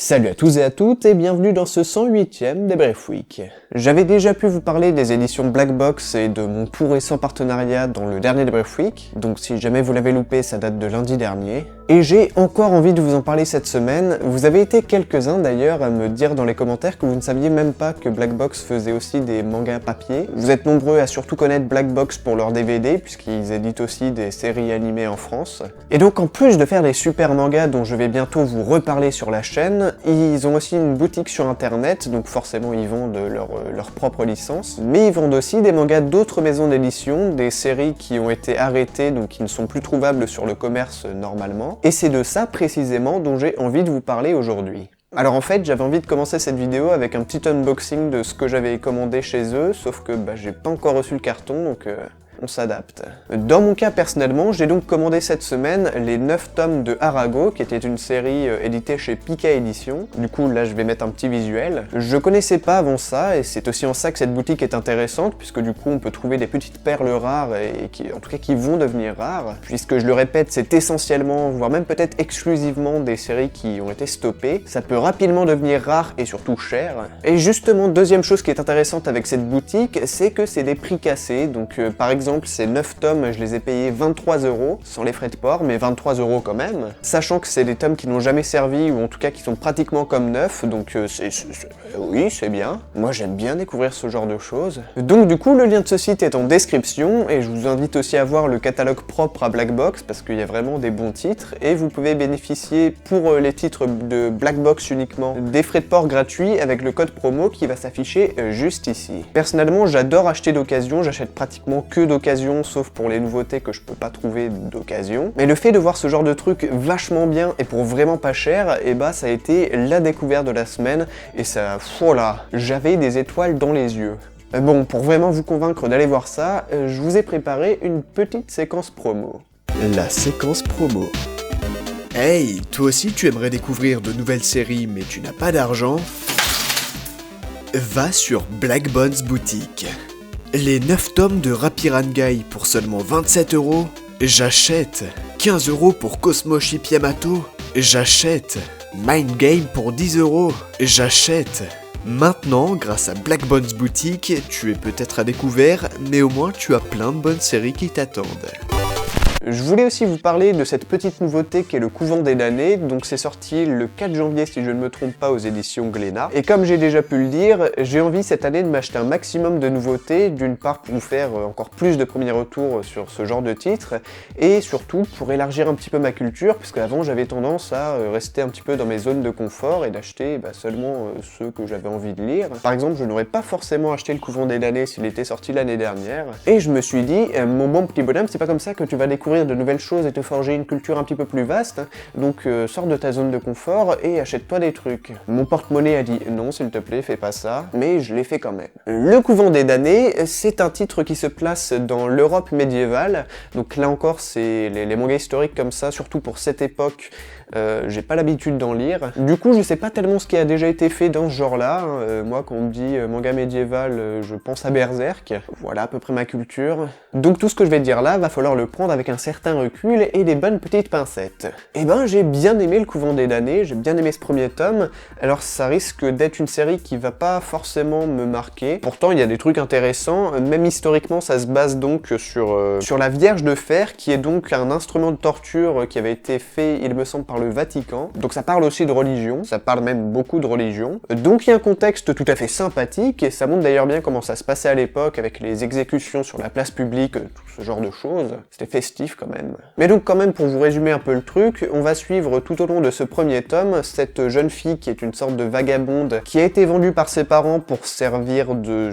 Salut à tous et à toutes et bienvenue dans ce 108e Débrief Week. J'avais déjà pu vous parler des éditions Black Box et de mon tout récent partenariat dans le dernier Débrief Week, donc si jamais vous l'avez loupé, ça date de lundi dernier. Et j'ai encore envie de vous en parler cette semaine. Vous avez été quelques-uns d'ailleurs à me dire dans les commentaires que vous ne saviez même pas que Black Box faisait aussi des mangas papier. Vous êtes nombreux à surtout connaître Black Box pour leurs DVD, puisqu'ils éditent aussi des séries animées en France. Et donc en plus de faire des super mangas dont je vais bientôt vous reparler sur la chaîne, ils ont aussi une boutique sur internet, donc forcément ils vendent leur propre licence, mais ils vendent aussi des mangas d'autres maisons d'édition, des séries qui ont été arrêtées, donc qui ne sont plus trouvables sur le commerce normalement. Et c'est de ça précisément dont j'ai envie de vous parler aujourd'hui. Alors en fait, j'avais envie de commencer cette vidéo avec un petit unboxing de ce que j'avais commandé chez eux, sauf que j'ai pas encore reçu le carton, donc on s'adapte. Dans mon cas personnellement, j'ai donc commandé cette semaine les 9 tomes de Arago, qui était une série éditée chez Pika Éditions. Du coup là je vais mettre un petit visuel. Je connaissais pas avant ça, et c'est aussi en ça que cette boutique est intéressante, puisque du coup on peut trouver des petites perles rares, et qui, en tout cas qui vont devenir rares, puisque je le répète, c'est essentiellement, voire même peut-être exclusivement des séries qui ont été stoppées. Ça peut rapidement devenir rare et surtout cher. Et justement, deuxième chose qui est intéressante avec cette boutique, c'est que c'est des prix cassés, donc par exemple ces 9 tomes, je les ai payés 23€, sans les frais de port, mais 23€ quand même, sachant que c'est des tomes qui n'ont jamais servi, ou en tout cas qui sont pratiquement comme neufs, donc oui, c'est bien. Moi j'aime bien découvrir ce genre de choses. Donc du coup, le lien de ce site est en description, et je vous invite aussi à voir le catalogue propre à Black Box, parce qu'il y a vraiment des bons titres, et vous pouvez bénéficier, pour les titres de Black Box uniquement, des frais de port gratuits avec le code promo qui va s'afficher juste ici. Personnellement, j'adore acheter d'occasion, j'achète pratiquement que d'occasion, sauf pour les nouveautés que je peux pas trouver d'occasion. Mais le fait de voir ce genre de truc vachement bien et pour vraiment pas cher, et ça a été la découverte de la semaine, et ça, voilà, j'avais des étoiles dans les yeux. Bon, pour vraiment vous convaincre d'aller voir ça, je vous ai préparé une petite séquence promo. La séquence promo. Hey, toi aussi tu aimerais découvrir de nouvelles séries mais tu n'as pas d'argent? Va sur Black Bones Boutique. Les 9 tomes de Rapirangai pour seulement 27€, j'achète. 15€ pour Cosmo Ship Yamato, j'achète. Mind Game pour 10€, j'achète. Maintenant, grâce à Black Bones Boutique, tu es peut-être à découvert, mais au moins tu as plein de bonnes séries qui t'attendent. Je voulais aussi vous parler de cette petite nouveauté qui est le Couvent des damnés, donc c'est sorti le 4 janvier si je ne me trompe pas aux éditions Glénat. Et comme j'ai déjà pu le dire, j'ai envie cette année de m'acheter un maximum de nouveautés, d'une part pour vous faire encore plus de premiers retours sur ce genre de titres, et surtout pour élargir un petit peu ma culture, puisque avant j'avais tendance à rester un petit peu dans mes zones de confort et d'acheter seulement ceux que j'avais envie de lire. Par exemple, je n'aurais pas forcément acheté le Couvent des damnés s'il était sorti l'année dernière, et je me suis dit, mon bon petit bonhomme, c'est pas comme ça que tu vas découvrir de nouvelles choses et te forger une culture un petit peu plus vaste, donc sors de ta zone de confort et achète-toi des trucs. Mon porte-monnaie a dit non s'il te plaît, fais pas ça, mais je l'ai fait quand même. Le Couvent des damnés, c'est un titre qui se place dans l'Europe médiévale, donc là encore c'est les mangas historiques comme ça, surtout pour cette époque, j'ai pas l'habitude d'en lire. Du coup je sais pas tellement ce qui a déjà été fait dans ce genre-là, moi quand on me dit manga médiéval, je pense à Berserk, voilà à peu près ma culture. Donc tout ce que je vais te dire là, va falloir le prendre avec un certain recul et des bonnes petites pincettes. Et j'ai bien aimé le Couvent des damnés, j'ai bien aimé ce premier tome, alors ça risque d'être une série qui va pas forcément me marquer. Pourtant il y a des trucs intéressants, même historiquement ça se base donc sur la Vierge de Fer, qui est donc un instrument de torture qui avait été fait, il me semble, par le Vatican. Donc ça parle aussi de religion, ça parle même beaucoup de religion. Donc il y a un contexte tout à fait sympathique, et ça montre d'ailleurs bien comment ça se passait à l'époque, avec les exécutions sur la place publique, tout ce genre de choses. C'était festif quand même. Mais donc quand même, pour vous résumer un peu le truc, on va suivre tout au long de ce premier tome cette jeune fille qui est une sorte de vagabonde qui a été vendue par ses parents pour servir de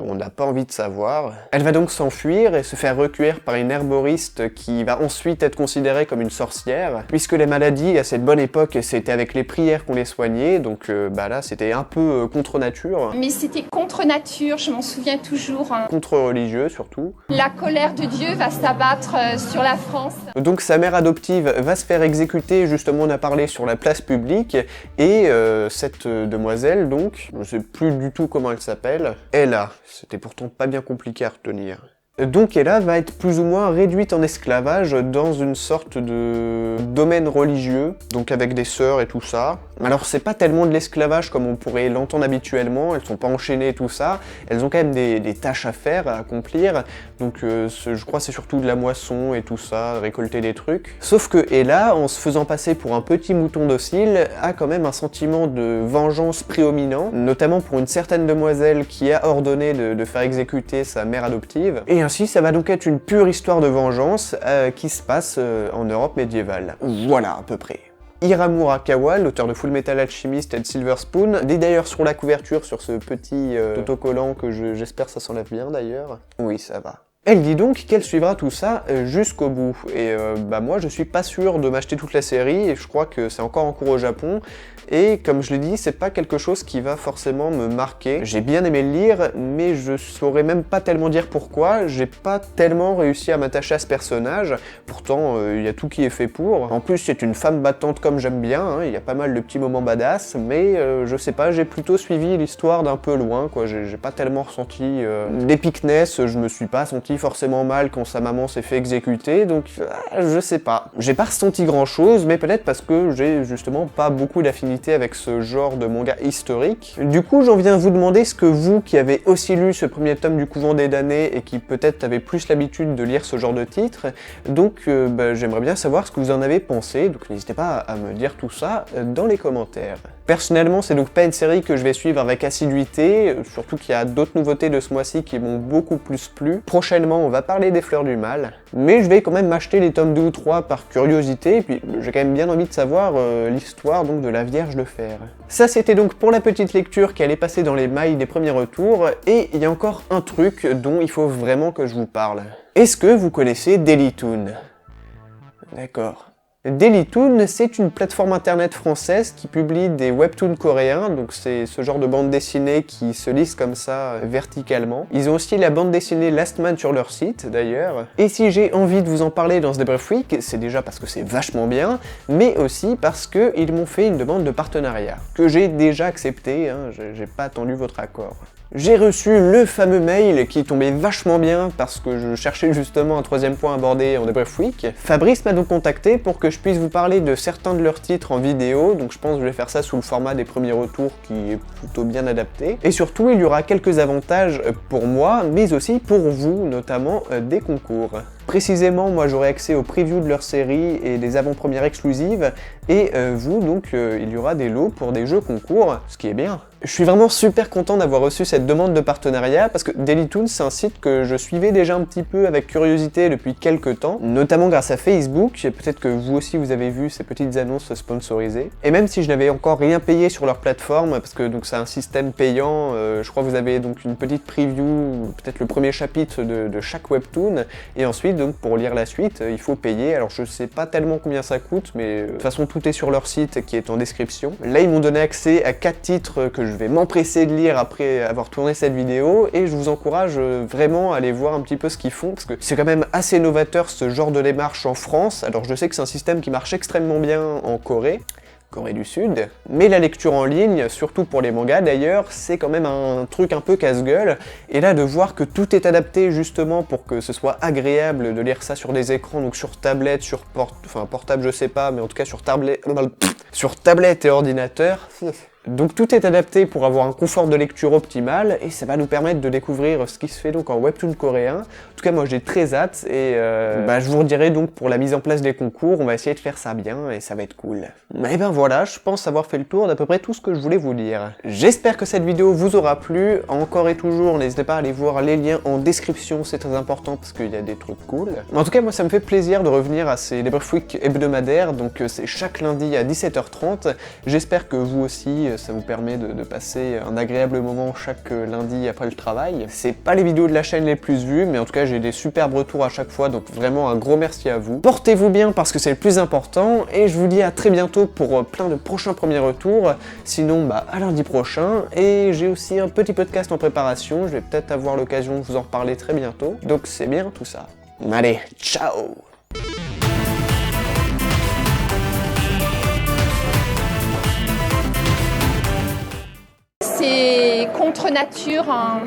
on n'a pas envie de savoir. Elle va donc s'enfuir et se faire recueillir par une herboriste qui va ensuite être considérée comme une sorcière, puisque les maladies à cette bonne époque c'était avec les prières qu'on les soignait, donc là c'était un peu contre nature. Mais c'était contre nature, je m'en souviens toujours. Contre religieux surtout. La colère de Dieu va s'abattre sur la France. Donc sa mère adoptive va se faire exécuter, justement on a parlé, sur la place publique, et cette demoiselle donc, je sais plus du tout comment elle s'appelle, Ella, c'était pourtant pas bien compliqué à retenir. Donc Ella va être plus ou moins réduite en esclavage dans une sorte de domaine religieux, donc avec des sœurs et tout ça. Alors c'est pas tellement de l'esclavage comme on pourrait l'entendre habituellement, elles sont pas enchaînées et tout ça, elles ont quand même des tâches à faire, à accomplir, donc je crois c'est surtout de la moisson et tout ça, récolter des trucs. Sauf que Ella, en se faisant passer pour un petit mouton docile, a quand même un sentiment de vengeance prédominant, notamment pour une certaine demoiselle qui a ordonné de faire exécuter sa mère adoptive. Et ainsi, ça va donc être une pure histoire de vengeance qui se passe en Europe médiévale. Voilà, à peu près. Hiramu Arakawa, l'auteur de Fullmetal Alchemist et de Silver Spoon, dit d'ailleurs sur la couverture, sur ce petit autocollant que j'espère ça s'enlève bien d'ailleurs. Oui, ça va. Elle dit donc qu'elle suivra tout ça jusqu'au bout, et bah moi je suis pas sûr de m'acheter toute la série, et je crois que c'est encore en cours au Japon, et comme je l'ai dit, c'est pas quelque chose qui va forcément me marquer. J'ai bien aimé le lire, mais je saurais même pas tellement dire pourquoi, j'ai pas tellement réussi à m'attacher à ce personnage, pourtant il y a tout qui est fait pour. En plus c'est une femme battante comme j'aime bien, hein, il y a pas mal de petits moments badass, mais je sais pas, j'ai plutôt suivi l'histoire d'un peu loin, quoi, j'ai pas tellement ressenti d'épicness, je me suis pas senti forcément mal quand sa maman s'est fait exécuter, donc je sais pas. J'ai pas ressenti grand chose, mais peut-être parce que j'ai justement pas beaucoup d'affinité avec ce genre de manga historique. Du coup, j'en viens vous demander ce que vous, qui avez aussi lu ce premier tome du Couvent des Damnés et qui peut-être avez plus l'habitude de lire ce genre de titre, donc j'aimerais bien savoir ce que vous en avez pensé, donc n'hésitez pas à me dire tout ça dans les commentaires. Personnellement, c'est donc pas une série que je vais suivre avec assiduité, surtout qu'il y a d'autres nouveautés de ce mois-ci qui m'ont beaucoup plus plu. Prochainement, on va parler des Fleurs du Mal, mais je vais quand même m'acheter les tomes 2 ou 3 par curiosité, et puis j'ai quand même bien envie de savoir l'histoire donc de la Vierge de Fer. Ça, c'était donc pour la petite lecture qui allait passer dans les mailles des premiers retours, et il y a encore un truc dont il faut vraiment que je vous parle. Est-ce que vous connaissez Dailytoon? D'accord. Dailytoon, c'est une plateforme internet française qui publie des webtoons coréens, donc c'est ce genre de bande dessinée qui se lise comme ça verticalement. Ils ont aussi la bande dessinée Last Man sur leur site d'ailleurs. Et si j'ai envie de vous en parler dans ce Débrief Week, c'est déjà parce que c'est vachement bien, mais aussi parce qu'ils m'ont fait une demande de partenariat, que j'ai déjà accepté, hein, j'ai pas attendu votre accord. J'ai reçu le fameux mail qui tombait vachement bien parce que je cherchais justement un troisième point abordé en Débrief Week. Fabrice m'a donc contacté pour que je puisse vous parler de certains de leurs titres en vidéo, donc je pense que je vais faire ça sous le format des premiers retours qui est plutôt bien adapté. Et surtout, il y aura quelques avantages pour moi, mais aussi pour vous, notamment des concours. Précisément, moi j'aurai accès aux previews de leur série et des avant-premières exclusives, et vous, donc, il y aura des lots pour des jeux concours, ce qui est bien. Je suis vraiment super content d'avoir reçu cette demande de partenariat, parce que Dailytoon, c'est un site que je suivais déjà un petit peu avec curiosité depuis quelques temps, notamment grâce à Facebook, et peut-être que vous aussi vous avez vu ces petites annonces sponsorisées. Et même si je n'avais encore rien payé sur leur plateforme, parce que donc c'est un système payant, je crois que vous avez donc une petite preview, peut-être le premier chapitre de chaque webtoon, et ensuite donc pour lire la suite, il faut payer. Alors je sais pas tellement combien ça coûte, mais de toute façon tout est sur leur site qui est en description. Là ils m'ont donné accès à 4 titres que je vais m'empresser de lire après avoir tourné cette vidéo, et je vous encourage vraiment à aller voir un petit peu ce qu'ils font, parce que c'est quand même assez novateur ce genre de démarche en France. Alors je sais que c'est un système qui marche extrêmement bien en Corée du Sud, mais la lecture en ligne, surtout pour les mangas d'ailleurs, c'est quand même un truc un peu casse-gueule, et là de voir que tout est adapté justement pour que ce soit agréable de lire ça sur des écrans, donc sur tablette, sur portable je sais pas, mais en tout cas sur tablette et ordinateur. Donc tout est adapté pour avoir un confort de lecture optimal, et ça va nous permettre de découvrir ce qui se fait donc en webtoon coréen. En tout cas moi j'ai très hâte, et je vous redirai donc pour la mise en place des concours, on va essayer de faire ça bien et ça va être cool. Et ben voilà, je pense avoir fait le tour d'à peu près tout ce que je voulais vous dire. J'espère que cette vidéo vous aura plu, encore et toujours n'hésitez pas à aller voir les liens en description, c'est très important parce qu'il y a des trucs cool. En tout cas moi ça me fait plaisir de revenir à ces Débrief Week hebdomadaires, donc c'est chaque lundi à 17h30, j'espère que vous aussi ça vous permet de passer un agréable moment chaque lundi après le travail. C'est pas les vidéos de la chaîne les plus vues, mais en tout cas j'ai des superbes retours à chaque fois, donc vraiment un gros merci à vous. Portez-vous bien parce que c'est le plus important, et je vous dis à très bientôt pour plein de prochains premiers retours. Sinon à lundi prochain, et j'ai aussi un petit podcast en préparation, je vais peut-être avoir l'occasion de vous en reparler très bientôt, donc c'est bien tout ça. Allez, ciao! C'est contre nature, hein.